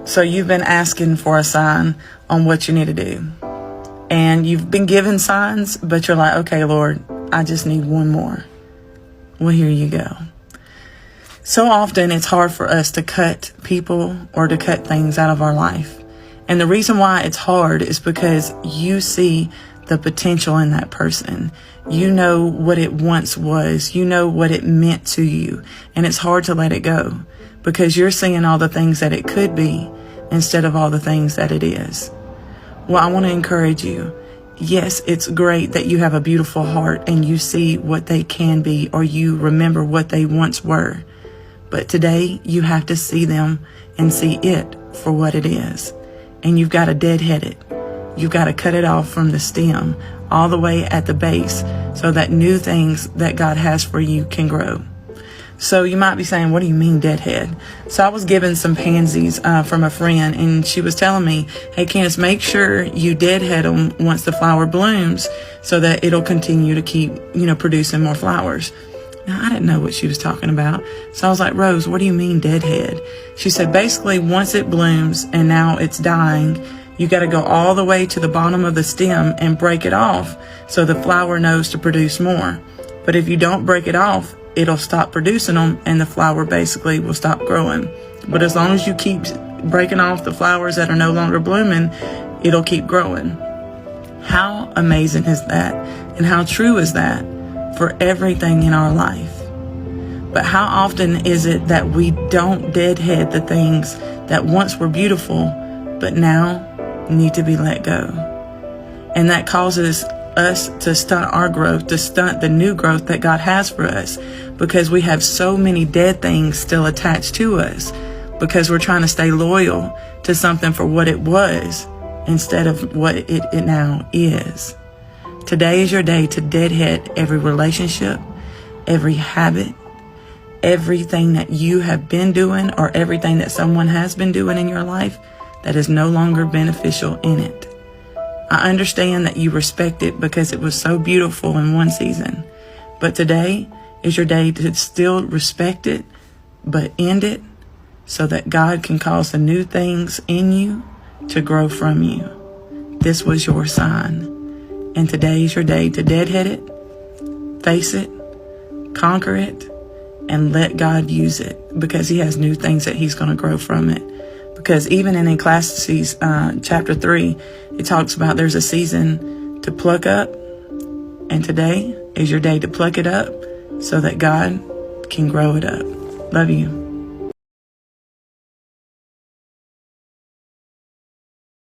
So you've been asking for a sign on what you need to do. And you've been given signs, but you're like, okay, Lord, I just need one more. Well, here you go. So often it's hard for us to cut people or to cut things out of our life. And the reason why it's hard is because you see the potential in that person. You know what it once was. You know what it meant to you. And it's hard to let it go because you're seeing all the things that it could be instead of all the things that it is. Well, I want to encourage you. Yes, it's great that you have a beautiful heart and you see what they can be, or you remember what they once were. But today you have to see them and see it for what it is. And you've got to deadhead it. You've got to cut it off from the stem all the way at the base so that new things that God has for you can grow. So you might be saying, what do you mean deadhead? So I was given some pansies from a friend, and she was telling me, hey, Candace, make sure you deadhead them once the flower blooms so that it'll continue to keep, producing more flowers. Now, I didn't know what she was talking about. So I was like, Rose, what do you mean deadhead? She said, basically, once it blooms and now it's dying, you got to go all the way to the bottom of the stem and break it off so the flower knows to produce more. But if you don't break it off, it'll stop producing them and the flower basically will stop growing. But as long as you keep breaking off the flowers that are no longer blooming, it'll keep growing. How amazing is that? And how true is that for everything in our life? But how often is it that we don't deadhead the things that once were beautiful, but now need to be let go? And that causes us to stunt our growth, to stunt the new growth that God has for us, because we have so many dead things still attached to us, because we're trying to stay loyal to something for what it was instead of what it now is. Today is your day to deadhead every relationship, every habit, everything that you have been doing or everything that someone has been doing in your life that is no longer beneficial in it. I understand that you respect it because it was so beautiful in one season. But today is your day to still respect it, but end it so that God can cause the new things in you to grow from you. This was your sign. And today is your day to deadhead it, face it, conquer it, and let God use it because He has new things that He's going to grow from it. Because even in Ecclesiastes chapter 3, it talks about there's a season to pluck up. And today is your day to pluck it up so that God can grow it up. Love you.